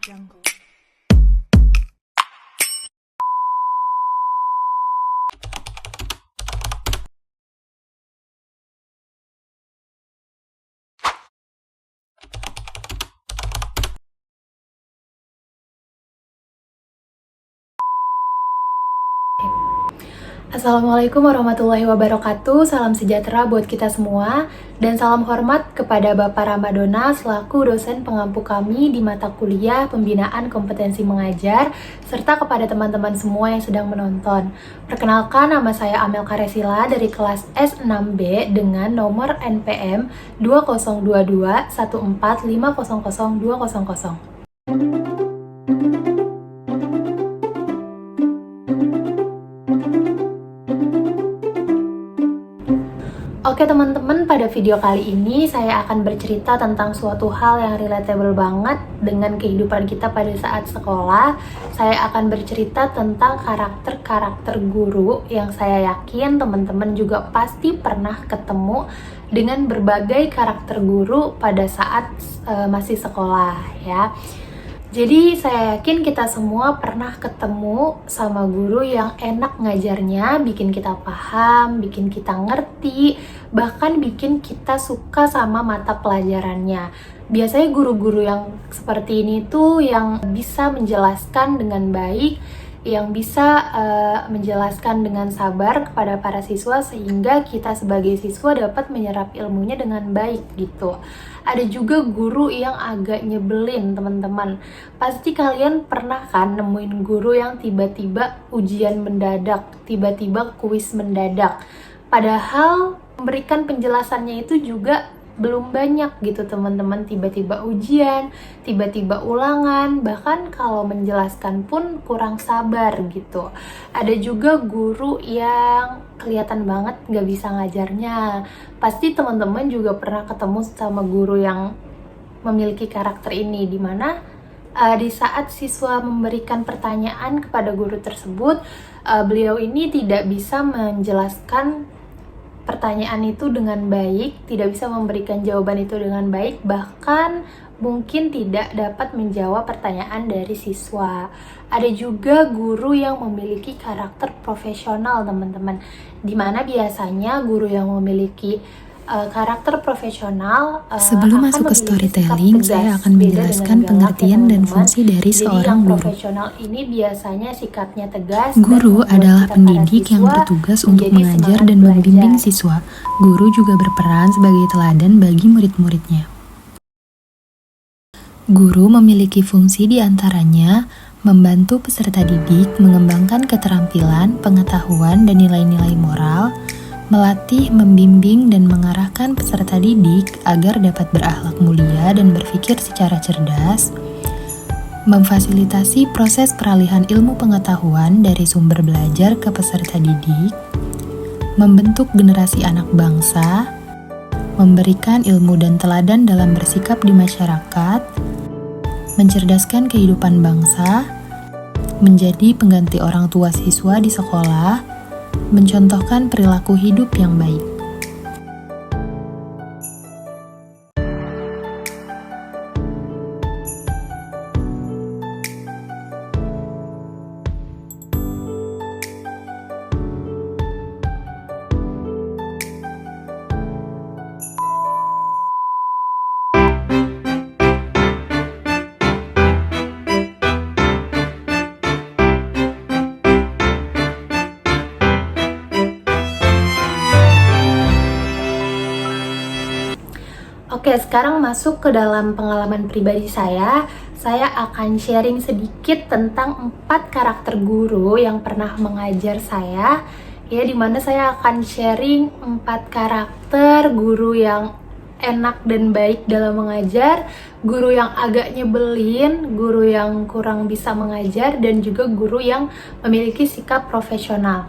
Jungle. Assalamualaikum warahmatullahi wabarakatuh. Salam sejahtera buat kita semua. Dan salam hormat kepada Bapak Ramadona selaku dosen pengampu kami di mata kuliah Pembinaan Kompetensi Mengajar, serta kepada teman-teman semua yang sedang menonton. Perkenalkan, nama saya Amel Karesila dari kelas S6B dengan nomor NPM 2022 145000200. Oke teman-teman, pada video kali ini saya akan bercerita tentang suatu hal yang relatable banget dengan kehidupan kita pada saat sekolah. Saya akan bercerita tentang karakter-karakter guru yang saya yakin teman-teman juga pasti pernah ketemu dengan berbagai karakter guru pada saat masih sekolah ya. Jadi saya yakin kita semua pernah ketemu sama guru yang enak ngajarnya, bikin kita paham, bikin kita ngerti, bahkan bikin kita suka sama mata pelajarannya. Biasanya guru-guru yang seperti ini tuh yang bisa menjelaskan dengan baik, yang bisa menjelaskan dengan sabar kepada para siswa sehingga kita sebagai siswa dapat menyerap ilmunya dengan baik gitu. Ada juga guru yang agak nyebelin teman-teman. Pasti kalian pernah kan nemuin guru yang tiba-tiba ujian mendadak, tiba-tiba kuis mendadak. Padahal memberikan penjelasannya itu juga belum banyak gitu teman-teman, tiba-tiba ujian, tiba-tiba ulangan, bahkan kalau menjelaskan pun kurang sabar gitu. Ada juga guru yang kelihatan banget nggak bisa ngajarnya. Pasti teman-teman juga pernah ketemu sama guru yang memiliki karakter ini, dimana di saat siswa memberikan pertanyaan kepada guru tersebut, beliau ini tidak bisa menjelaskan pertanyaan itu dengan baik, tidak bisa memberikan jawaban itu dengan baik, bahkan mungkin tidak dapat menjawab pertanyaan dari siswa. Ada juga guru yang memiliki karakter profesional teman-teman, dimana biasanya guru yang memiliki karakter profesional Sebelum masuk ke storytelling, saya akan menjelaskan pengertian dan fungsi dari seorang guru. Profesional ini biasanya sikapnya tegas. Guru adalah pendidik yang bertugas untuk mengajar dan membimbing siswa. Guru juga berperan sebagai teladan bagi murid-muridnya. Guru memiliki fungsi diantaranya membantu peserta didik mengembangkan keterampilan, pengetahuan, dan nilai-nilai moral, melatih, membimbing, dan mengarahkan peserta didik agar dapat berakhlak mulia dan berpikir secara cerdas, memfasilitasi proses peralihan ilmu pengetahuan dari sumber belajar ke peserta didik, membentuk generasi anak bangsa, memberikan ilmu dan teladan dalam bersikap di masyarakat, mencerdaskan kehidupan bangsa, menjadi pengganti orang tua siswa di sekolah, mencontohkan perilaku hidup yang baik. Oke, sekarang masuk ke dalam pengalaman pribadi saya. Saya akan sharing sedikit tentang 4 karakter guru yang pernah mengajar saya. Ya, dimana saya akan sharing 4 karakter guru yang enak dan baik dalam mengajar, guru yang agak nyebelin, guru yang kurang bisa mengajar, dan juga guru yang memiliki sikap profesional.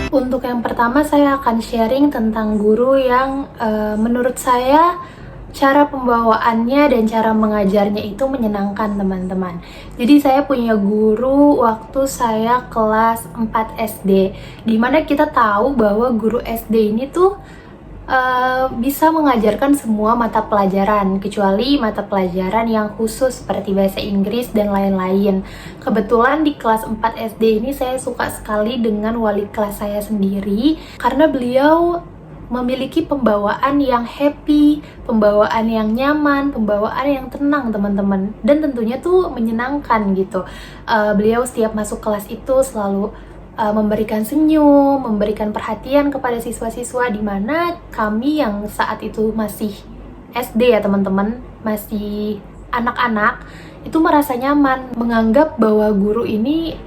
Untuk yang pertama, saya akan sharing tentang guru yang menurut saya cara pembawaannya dan cara mengajarnya itu menyenangkan teman-teman. Jadi saya punya guru waktu saya kelas 4 SD, dimana kita tahu bahwa guru SD ini tuh bisa mengajarkan semua mata pelajaran kecuali mata pelajaran yang khusus seperti bahasa Inggris dan lain-lain. Kebetulan di kelas 4 SD ini saya suka sekali dengan wali kelas saya sendiri karena beliau memiliki pembawaan yang happy, pembawaan yang nyaman, pembawaan yang tenang teman-teman, dan tentunya tuh menyenangkan gitu. Beliau setiap masuk kelas itu selalu memberikan senyum, memberikan perhatian kepada siswa-siswa, di mana kami yang saat itu masih SD ya teman-teman, masih anak-anak, itu merasa nyaman menganggap bahwa guru ini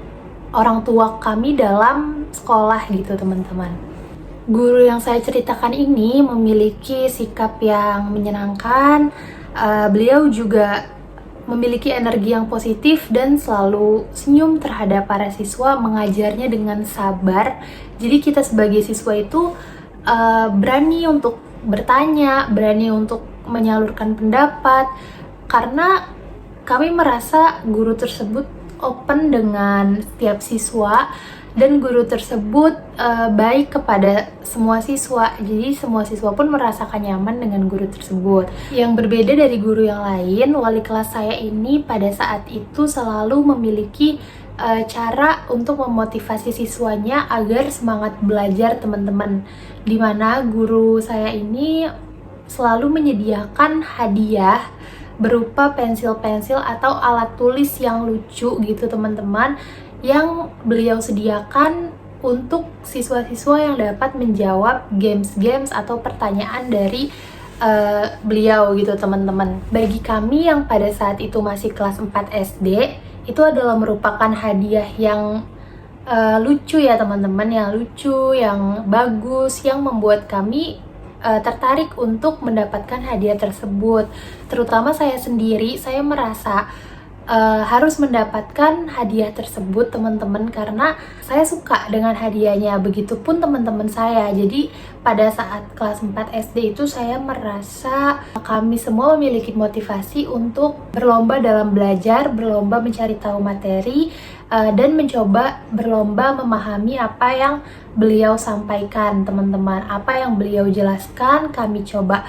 orang tua kami dalam sekolah gitu teman-teman. Guru yang saya ceritakan ini memiliki sikap yang menyenangkan. Beliau juga memiliki energi yang positif dan selalu senyum terhadap para siswa, mengajarnya dengan sabar. Jadi kita sebagai siswa itu berani untuk bertanya, berani untuk menyalurkan pendapat, karena kami merasa guru tersebut open dengan setiap siswa dan guru tersebut baik kepada semua siswa. Jadi semua siswa pun merasakan nyaman dengan guru tersebut. Yang berbeda dari guru yang lain, wali kelas saya ini pada saat itu selalu memiliki cara untuk memotivasi siswanya agar semangat belajar teman-teman. Dimana guru saya ini selalu menyediakan hadiah berupa pensil-pensil atau alat tulis yang lucu gitu teman-teman, yang beliau sediakan untuk siswa-siswa yang dapat menjawab games-games atau pertanyaan dari beliau gitu teman-teman. Bagi kami yang pada saat itu masih kelas 4 SD, itu adalah merupakan hadiah yang lucu ya teman-teman, yang lucu, yang bagus, yang membuat kami tertarik untuk mendapatkan hadiah tersebut. Terutama saya sendiri, saya merasa harus mendapatkan hadiah tersebut teman-teman, karena saya suka dengan hadiahnya. Begitupun teman-teman saya. Jadi pada saat kelas 4 SD itu saya merasa kami semua memiliki motivasi untuk berlomba dalam belajar, berlomba mencari tahu materi, dan mencoba berlomba memahami apa yang beliau sampaikan teman-teman. Apa yang beliau jelaskan kami coba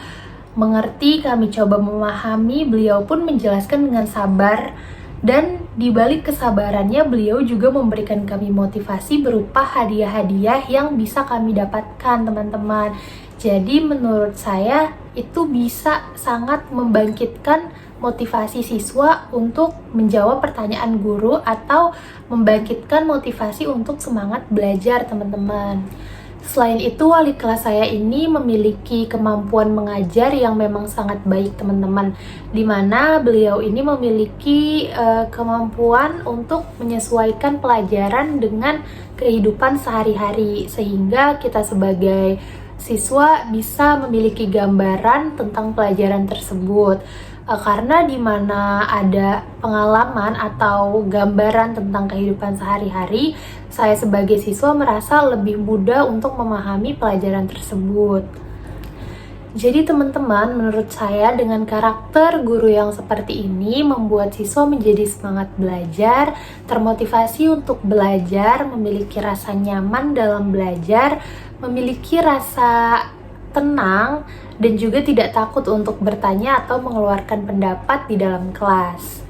mengerti, kami coba memahami. Beliau pun menjelaskan dengan sabar, dan dibalik kesabarannya beliau juga memberikan kami motivasi berupa hadiah-hadiah yang bisa kami dapatkan teman-teman. Jadi menurut saya itu bisa sangat membangkitkan motivasi siswa untuk menjawab pertanyaan guru atau membangkitkan motivasi untuk semangat belajar teman-teman. Selain itu, wali kelas saya ini memiliki kemampuan mengajar yang memang sangat baik teman-teman, dimana beliau ini memiliki kemampuan untuk menyesuaikan pelajaran dengan kehidupan sehari-hari, sehingga kita sebagai siswa bisa memiliki gambaran tentang pelajaran tersebut. Karena di mana ada pengalaman atau gambaran tentang kehidupan sehari-hari, saya sebagai siswa merasa lebih mudah untuk memahami pelajaran tersebut. Jadi teman-teman, menurut saya dengan karakter guru yang seperti ini membuat siswa menjadi semangat belajar, termotivasi untuk belajar, memiliki rasa nyaman dalam belajar, memiliki rasa tenang, dan juga tidak takut untuk bertanya atau mengeluarkan pendapat di dalam kelas.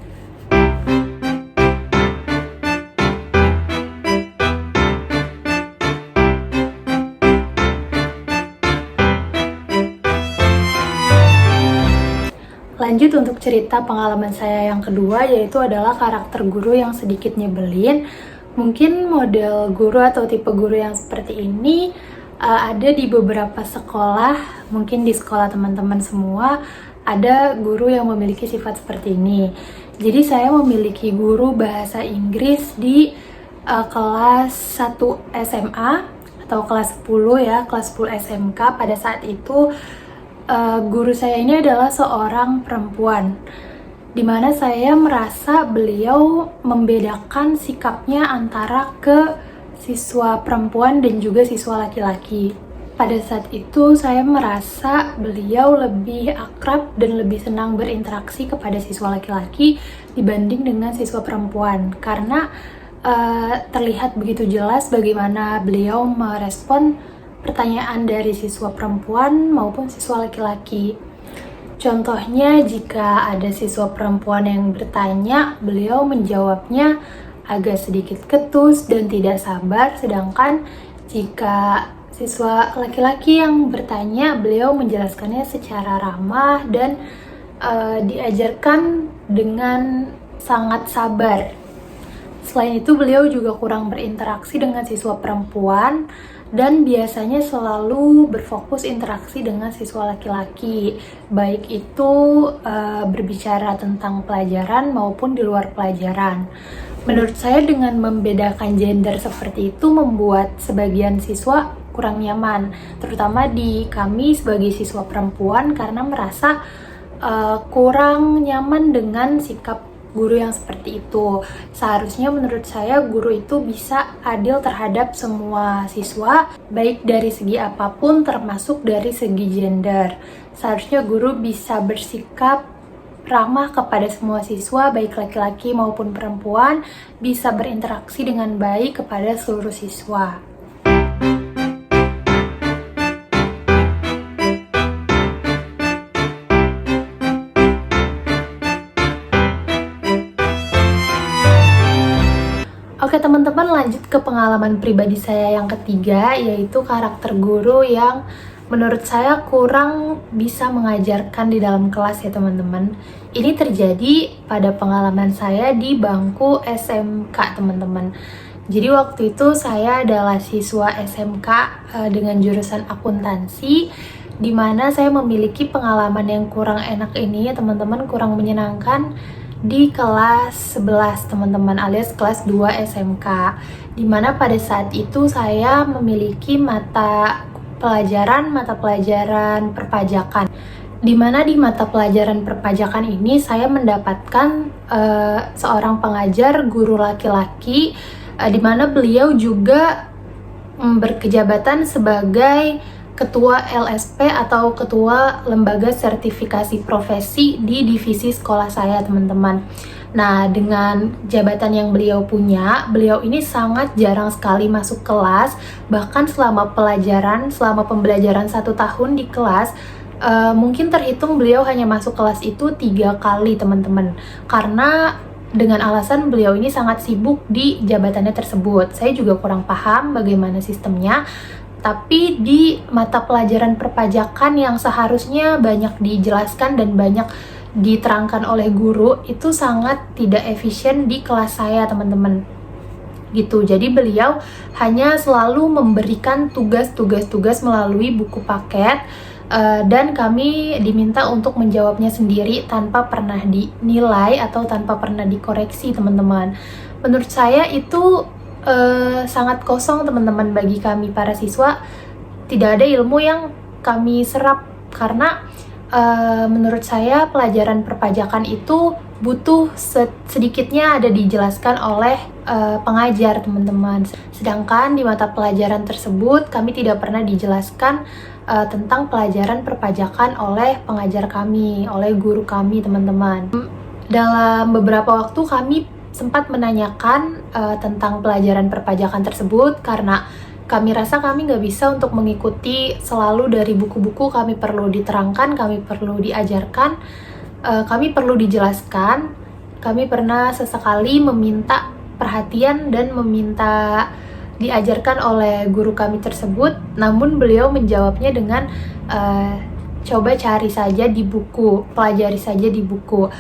Lanjut untuk cerita pengalaman saya yang kedua, yaitu adalah karakter guru yang sedikit nyebelin. Mungkin model guru atau tipe guru yang seperti ini ada di beberapa sekolah, mungkin di sekolah teman-teman semua ada guru yang memiliki sifat seperti ini. Jadi saya memiliki guru bahasa Inggris di kelas 1 SMA atau kelas 10 ya, kelas 10 SMK. Pada saat itu guru saya ini adalah seorang perempuan, dimana saya merasa beliau membedakan sikapnya antara ke siswa perempuan dan juga siswa laki-laki. Pada saat itu saya merasa beliau lebih akrab dan lebih senang berinteraksi kepada siswa laki-laki dibanding dengan siswa perempuan, karena terlihat begitu jelas bagaimana beliau merespon pertanyaan dari siswa perempuan maupun siswa laki-laki. Contohnya, jika ada siswa perempuan yang bertanya, beliau menjawabnya agak sedikit ketus dan tidak sabar, sedangkan jika siswa laki-laki yang bertanya, beliau menjelaskannya secara ramah dan diajarkan dengan sangat sabar. Selain itu, beliau juga kurang berinteraksi dengan siswa perempuan dan biasanya selalu berfokus interaksi dengan siswa laki-laki, baik itu berbicara tentang pelajaran maupun di luar pelajaran. Menurut saya, dengan membedakan gender seperti itu membuat sebagian siswa kurang nyaman, terutama di kami sebagai siswa perempuan, karena merasa kurang nyaman dengan sikap guru yang seperti itu. Seharusnya menurut saya guru itu bisa adil terhadap semua siswa, baik dari segi apapun termasuk dari segi gender. Seharusnya guru bisa bersikap ramah kepada semua siswa, baik laki-laki maupun perempuan, bisa berinteraksi dengan baik kepada seluruh siswa. Oke teman-teman, lanjut ke pengalaman pribadi saya yang ketiga, yaitu karakter guru yang menurut saya kurang bisa mengajarkan di dalam kelas ya teman-teman. Ini terjadi pada pengalaman saya di bangku SMK teman-teman. Jadi waktu itu saya adalah siswa SMK dengan jurusan akuntansi, di mana saya memiliki pengalaman yang kurang enak ini ya teman-teman, kurang menyenangkan di kelas 11 teman-teman, alias kelas 2 SMK, dimana pada saat itu saya memiliki mata pelajaran perpajakan, dimana di mata pelajaran perpajakan ini saya mendapatkan seorang pengajar guru laki-laki, dimana beliau juga berkejabatan sebagai Ketua LSP atau Ketua Lembaga Sertifikasi Profesi di divisi sekolah saya teman-teman. Nah, dengan jabatan yang beliau punya, beliau ini sangat jarang sekali masuk kelas. Bahkan selama pembelajaran 1 tahun di kelas, mungkin terhitung beliau hanya masuk kelas itu 3 kali teman-teman, karena dengan alasan beliau ini sangat sibuk di jabatannya tersebut. Saya juga kurang paham bagaimana sistemnya, tapi di mata pelajaran perpajakan yang seharusnya banyak dijelaskan dan banyak diterangkan oleh guru, itu sangat tidak efisien di kelas saya teman-teman gitu. Jadi beliau hanya selalu memberikan tugas melalui buku paket, dan kami diminta untuk menjawabnya sendiri tanpa pernah dinilai atau tanpa pernah dikoreksi teman-teman. Menurut saya itu sangat kosong teman-teman bagi kami para siswa. Tidak ada ilmu yang kami serap, karena menurut saya pelajaran perpajakan itu butuh sedikitnya ada dijelaskan oleh pengajar teman-teman. Sedangkan di mata pelajaran tersebut kami tidak pernah dijelaskan tentang pelajaran perpajakan oleh pengajar kami, oleh guru kami teman-teman. Dalam beberapa waktu kami sempat menanyakan tentang pelajaran perpajakan tersebut, karena kami rasa kami nggak bisa untuk mengikuti selalu dari buku-buku. Kami perlu diterangkan, kami perlu diajarkan, kami perlu dijelaskan. Kami pernah sesekali meminta perhatian dan meminta diajarkan oleh guru kami tersebut, namun beliau menjawabnya dengan coba cari saja di buku, pelajari saja di buku.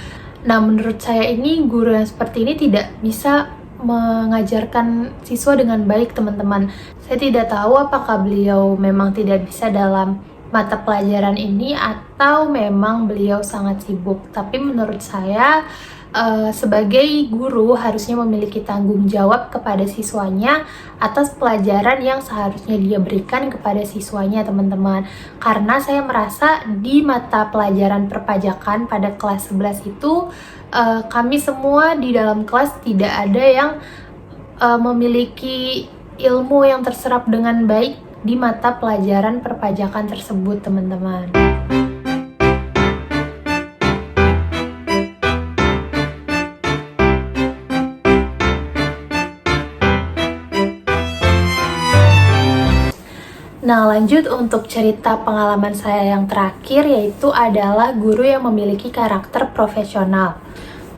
Nah, menurut saya ini guru yang seperti ini tidak bisa mengajarkan siswa dengan baik teman-teman. Saya tidak tahu apakah beliau memang tidak bisa dalam mata pelajaran ini atau memang beliau sangat sibuk. Tapi menurut saya sebagai guru harusnya memiliki tanggung jawab kepada siswanya atas pelajaran yang seharusnya dia berikan kepada siswanya teman-teman. Karena saya merasa di mata pelajaran perpajakan pada kelas 11 itu kami semua di dalam kelas tidak ada yang memiliki ilmu yang terserap dengan baik di mata pelajaran perpajakan tersebut, teman-teman. Nah, lanjut untuk cerita pengalaman saya yang terakhir, yaitu adalah guru yang memiliki karakter profesional.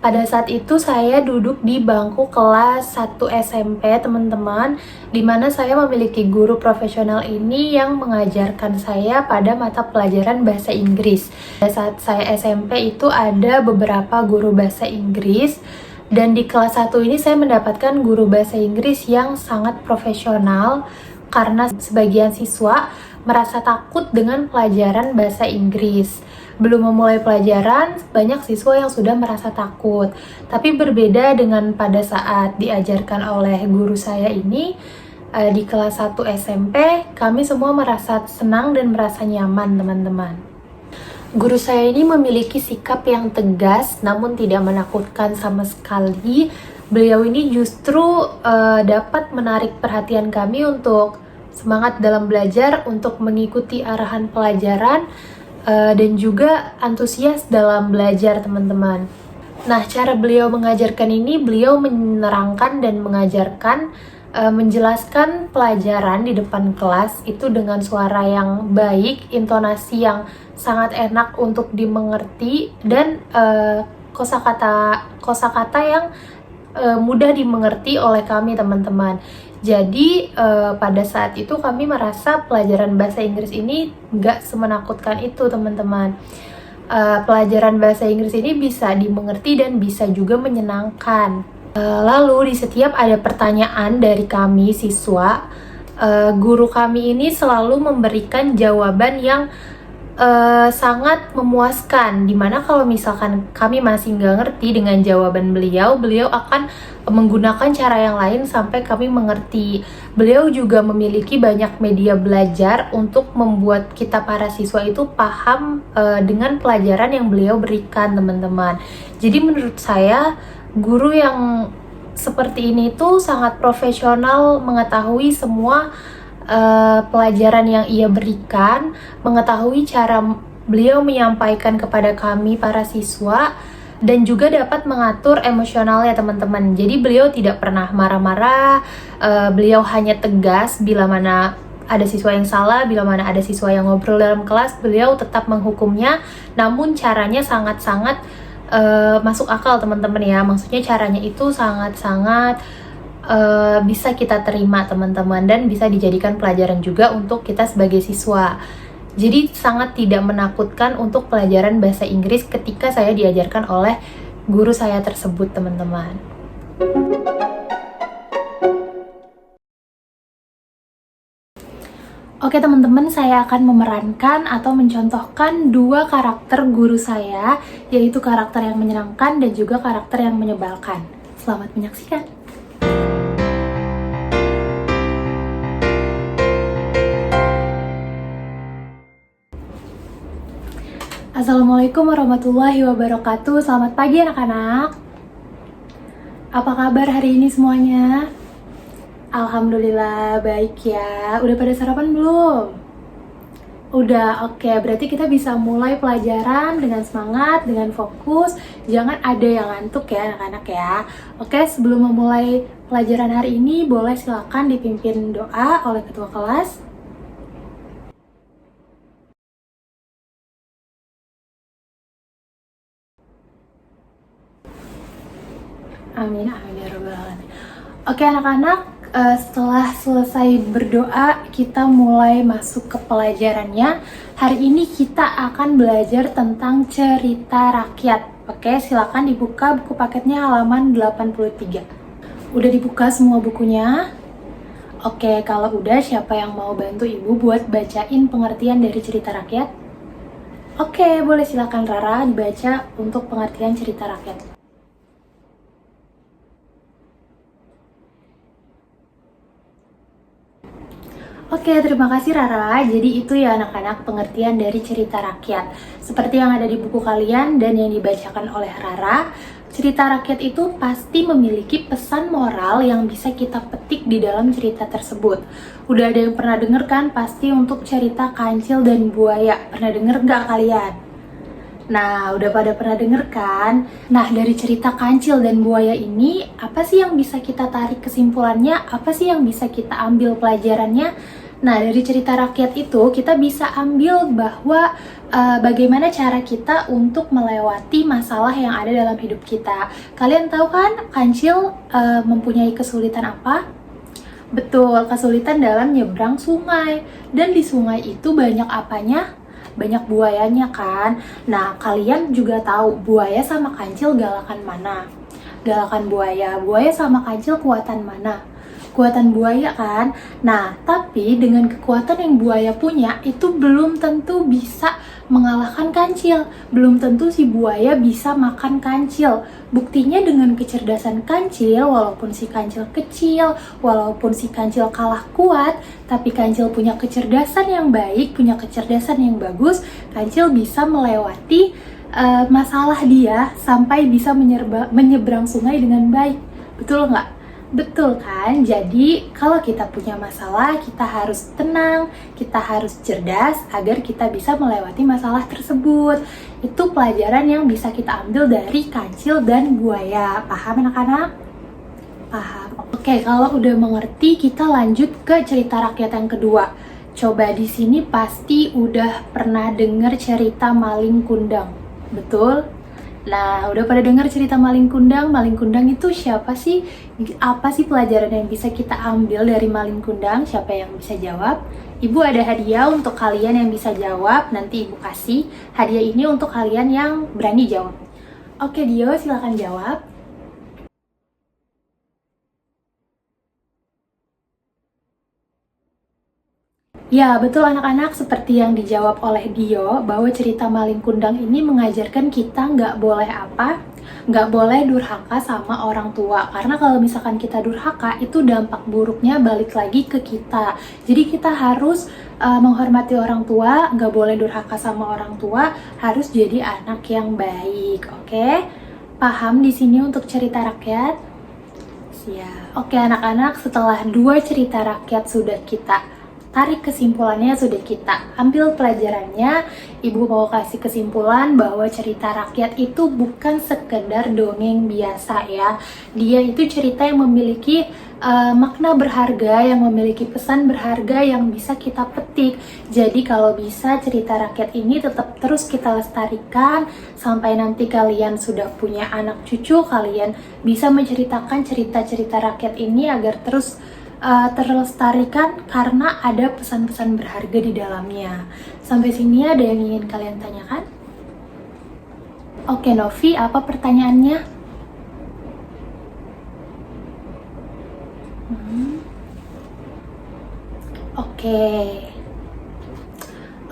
Pada saat itu saya duduk di bangku kelas 1 SMP, teman-teman, di mana saya memiliki guru profesional ini yang mengajarkan saya pada mata pelajaran bahasa Inggris. Pada saat saya SMP itu ada beberapa guru bahasa Inggris, dan di kelas 1 ini saya mendapatkan guru bahasa Inggris yang sangat profesional, karena sebagian siswa merasa takut dengan pelajaran bahasa Inggris. Belum memulai pelajaran, banyak siswa yang sudah merasa takut. Tapi berbeda dengan pada saat diajarkan oleh guru saya ini, di kelas 1 SMP, kami semua merasa senang dan merasa nyaman, teman-teman. Guru saya ini memiliki sikap yang tegas, namun tidak menakutkan sama sekali. Beliau ini justru dapat menarik perhatian kami untuk semangat dalam belajar, untuk mengikuti arahan pelajaran, dan juga antusias dalam belajar, teman-teman. Nah, cara beliau mengajarkan ini, beliau menerangkan dan mengajarkan, menjelaskan pelajaran di depan kelas itu dengan suara yang baik, intonasi yang sangat enak untuk dimengerti, dan kosakata yang mudah dimengerti oleh kami, teman-teman. Jadi pada saat itu kami merasa pelajaran bahasa Inggris ini nggak semenakutkan itu, teman-teman. Pelajaran bahasa Inggris ini bisa dimengerti dan bisa juga menyenangkan. Lalu di setiap ada pertanyaan dari kami siswa, guru kami ini selalu memberikan jawaban yang sangat memuaskan, dimana kalau misalkan kami masih nggak ngerti dengan jawaban beliau, beliau akan menggunakan cara yang lain sampai kami mengerti. Beliau juga memiliki banyak media belajar untuk membuat kita para siswa itu paham dengan pelajaran yang beliau berikan, teman-teman. Jadi menurut saya, guru yang seperti ini tuh sangat profesional, mengetahui semua pelajaran yang ia berikan, mengetahui cara beliau menyampaikan kepada kami para siswa, dan juga dapat mengatur emosionalnya, teman-teman. Jadi beliau tidak pernah marah-marah, beliau hanya tegas bila mana ada siswa yang salah, bila mana ada siswa yang ngobrol dalam kelas, beliau tetap menghukumnya, namun caranya sangat-sangat masuk akal, teman-teman ya. Maksudnya caranya itu sangat-sangat bisa kita terima, teman-teman, dan bisa dijadikan pelajaran juga untuk kita sebagai siswa. Jadi sangat tidak menakutkan untuk pelajaran bahasa Inggris ketika saya diajarkan oleh guru saya tersebut, teman-teman. Oke, teman-teman, saya akan memerankan atau mencontohkan dua karakter guru saya, yaitu karakter yang menyenangkan dan juga karakter yang menyebalkan. Selamat menyaksikan. Assalamualaikum warahmatullahi wabarakatuh. Selamat pagi anak-anak. Apa kabar hari ini semuanya? Alhamdulillah baik ya. Udah pada sarapan belum? Udah, oke. Berarti kita bisa mulai pelajaran dengan semangat, dengan fokus. Jangan ada yang ngantuk ya anak-anak ya. Oke, sebelum memulai pelajaran hari ini, boleh silakan dipimpin doa oleh ketua kelas. Amin, amin ya rabbal alamin. Oke anak-anak, setelah selesai berdoa, kita mulai masuk ke pelajarannya. Hari ini kita akan belajar tentang cerita rakyat. Oke, silakan dibuka buku paketnya halaman 83. Udah dibuka semua bukunya? Oke, kalau udah, siapa yang mau bantu ibu buat bacain pengertian dari cerita rakyat? Oke, boleh silakan Rara dibaca untuk pengertian cerita rakyat. Oke, terima kasih Rara. Jadi itu ya anak-anak pengertian dari cerita rakyat. Seperti yang ada di buku kalian dan yang dibacakan oleh Rara. cerita rakyat itu pasti memiliki pesan moral yang bisa kita petik di dalam cerita tersebut. Udah ada yang pernah denger kan pasti untuk cerita Kancil dan Buaya? Pernah denger nggak kalian? Nah, udah pada pernah denger kan? Nah, dari cerita Kancil dan Buaya ini, apa sih yang bisa kita tarik kesimpulannya? Apa sih yang bisa kita ambil pelajarannya? Nah, dari cerita rakyat itu kita bisa ambil bahwa bagaimana cara kita untuk melewati masalah yang ada dalam hidup kita. Kalian tahu kan Kancil mempunyai kesulitan apa? Betul, kesulitan dalam nyebrang sungai. Dan di sungai itu banyak apanya? Banyak buayanya kan. Nah, kalian juga tahu buaya sama Kancil galakan mana? Galakan buaya. Buaya sama Kancil kuatan mana? Kuatan buaya kan. Nah, tapi dengan kekuatan yang buaya punya itu belum tentu bisa mengalahkan Kancil. Belum tentu si buaya bisa makan Kancil. Buktinya dengan kecerdasan Kancil, walaupun si Kancil kecil, walaupun si Kancil kalah kuat, tapi Kancil punya kecerdasan yang baik, punya kecerdasan yang bagus, Kancil bisa melewati masalah dia sampai bisa menyeberang sungai dengan baik. Betul nggak? Betul kan? Jadi kalau kita punya masalah, kita harus tenang, kita harus cerdas agar kita bisa melewati masalah tersebut. Itu pelajaran yang bisa kita ambil dari Kancil dan Buaya. Paham anak-anak? Paham. Oke, kalau udah mengerti, kita lanjut ke cerita rakyat yang kedua. Coba di sini pasti udah pernah dengar cerita Maling Kundang. Betul? Nah, udah pada dengar cerita Maling Kundang? Maling Kundang itu siapa sih? Apa sih pelajaran yang bisa kita ambil dari Maling Kundang? Siapa yang bisa jawab? Ibu ada hadiah untuk kalian yang bisa jawab. Nanti Ibu kasih hadiah ini untuk kalian yang berani jawab. Oke, Dio, silakan jawab. Ya, betul anak-anak, seperti yang dijawab oleh Dio, bahwa cerita Maling Kundang ini mengajarkan kita nggak boleh apa? Nggak boleh durhaka sama orang tua. Karena kalau misalkan kita durhaka, itu dampak buruknya balik lagi ke kita. Jadi kita harus menghormati orang tua, nggak boleh durhaka sama orang tua, harus jadi anak yang baik, oke? Paham di sini untuk cerita rakyat? Siap. Oke anak-anak, setelah 2 cerita rakyat sudah kita tarik kesimpulannya, sudah kita ambil pelajarannya, Ibu mau kasih kesimpulan bahwa cerita rakyat itu bukan sekedar dongeng biasa ya. Dia itu cerita yang memiliki makna berharga, yang memiliki pesan berharga yang bisa kita petik. Jadi kalau bisa cerita rakyat ini tetap terus kita lestarikan sampai nanti kalian sudah punya anak cucu, kalian bisa menceritakan cerita-cerita rakyat ini agar terus terlestarikan karena ada pesan-pesan berharga di dalamnya. Sampai sini ada yang ingin kalian tanyakan? Oke Novi, apa pertanyaannya?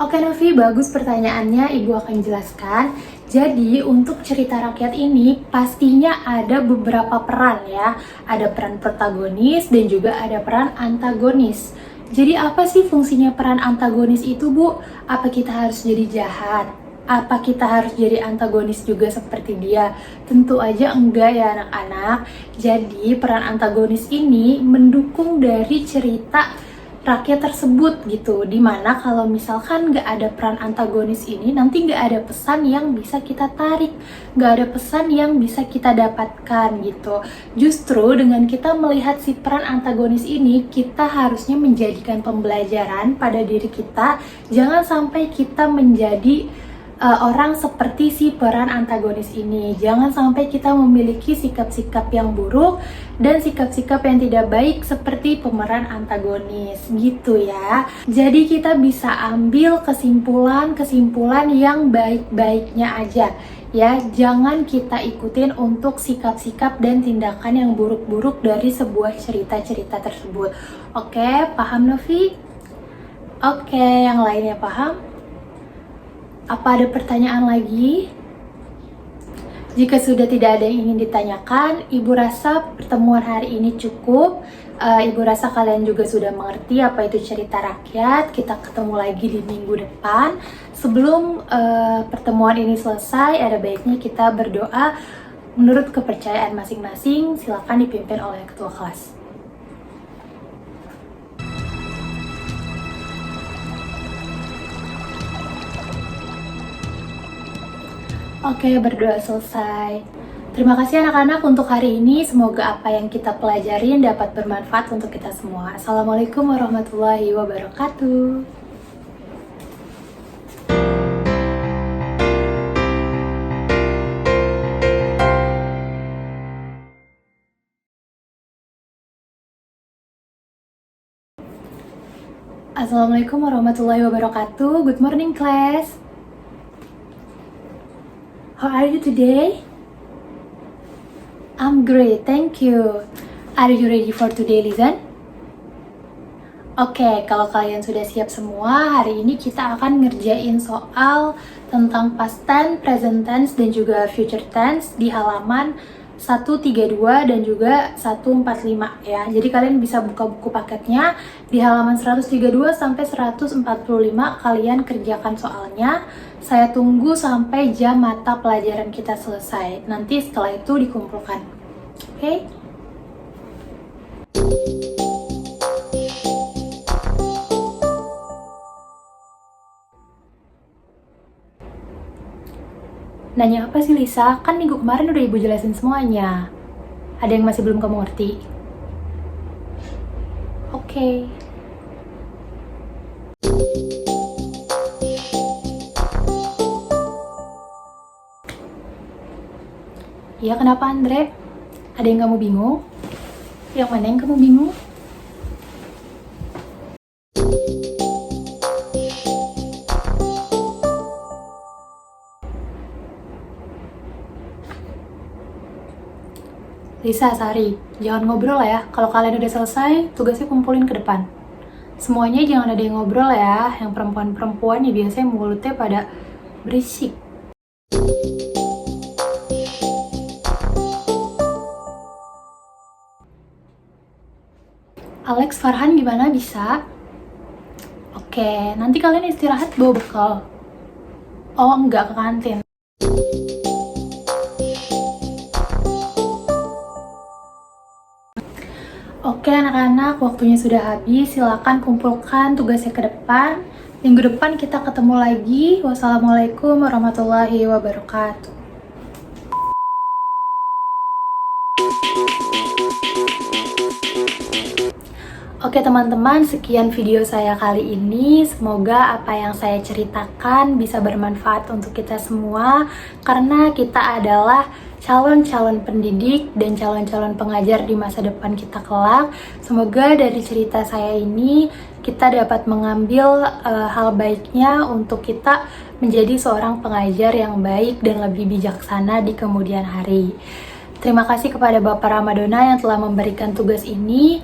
Oke Novi, bagus pertanyaannya, Ibu akan jelaskan. Jadi untuk cerita rakyat ini pastinya ada beberapa peran ya. Ada peran protagonis dan juga ada peran antagonis. Jadi apa sih fungsinya peran antagonis itu, Bu? Apa kita harus jadi jahat? Apa kita harus jadi antagonis juga seperti dia? Tentu aja enggak ya anak-anak. Jadi peran antagonis ini mendukung dari cerita rakyat tersebut gitu, dimana kalau misalkan nggak ada peran antagonis ini, nanti nggak ada pesan yang bisa kita tarik, nggak ada pesan yang bisa kita dapatkan gitu. Justru dengan kita melihat si peran antagonis ini, kita harusnya menjadikan pembelajaran pada diri kita, jangan sampai kita menjadi orang seperti si peran antagonis ini. Jangan sampai kita memiliki sikap-sikap yang buruk dan sikap-sikap yang tidak baik seperti pemeran antagonis gitu ya. Jadi kita bisa ambil kesimpulan-kesimpulan yang baik-baiknya aja ya. Jangan kita ikutin untuk sikap-sikap dan tindakan yang buruk-buruk dari sebuah cerita-cerita tersebut. Oke, paham Novi? Oke, yang lainnya paham? Apa ada pertanyaan lagi? Jika sudah tidak ada yang ingin ditanyakan, Ibu rasa pertemuan hari ini cukup. Ibu rasa kalian juga sudah mengerti apa itu cerita rakyat. Kita ketemu lagi di minggu depan. Sebelum pertemuan ini selesai, ada baiknya kita berdoa Menurut kepercayaan masing-masing, silakan dipimpin oleh ketua kelas. Oke, berdoa selesai. Terima kasih anak-anak untuk hari ini. Semoga apa yang kita pelajarin dapat bermanfaat untuk kita semua. Assalamualaikum warahmatullahi wabarakatuh. Assalamualaikum warahmatullahi wabarakatuh. Good morning, class. How are you today? I'm great, thank you. Are you ready for today lesson? Oke, kalau kalian sudah siap semua, hari ini kita akan ngerjain soal tentang past tense, present tense, dan juga future tense di halaman 132 dan juga 145 ya. Jadi kalian bisa buka buku paketnya di halaman 132 sampai 145, kalian kerjakan soalnya. Saya tunggu sampai jam mata pelajaran kita selesai. Nanti setelah itu dikumpulkan. Oke? Nanya apa sih Lisa? Kan minggu kemarin udah ibu jelasin semuanya. Ada yang masih belum kamu ngerti? Oke. Iya, kenapa Andre? Ada yang kamu bingung? Yang mana yang kamu bingung? Lisa, Sari, jangan ngobrol ya. Kalau kalian udah selesai, tugasnya kumpulin ke depan. Semuanya jangan ada yang ngobrol ya. Yang perempuan-perempuan ya biasanya mulutnya pada berisik. Alex, Farhan gimana, bisa? Oke, nanti kalian istirahat bawa bekal. Oh, enggak, ke kantin. Oke anak-anak, waktunya sudah habis. Silakan kumpulkan tugasnya ke depan. Minggu depan kita ketemu lagi. Wassalamualaikum warahmatullahi wabarakatuh. Oke teman-teman, sekian video saya kali ini. Semoga apa yang saya ceritakan bisa bermanfaat untuk kita semua, karena kita adalah calon-calon pendidik dan calon-calon pengajar di masa depan kita kelak. Semoga dari cerita saya ini kita dapat mengambil hal baiknya untuk kita menjadi seorang pengajar yang baik dan lebih bijaksana di kemudian hari. Terima kasih kepada Bapak Ramadona yang telah memberikan tugas ini.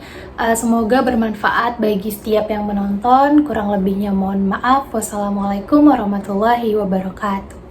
Semoga bermanfaat bagi setiap yang menonton. Kurang lebihnya mohon maaf. Wassalamualaikum warahmatullahi wabarakatuh.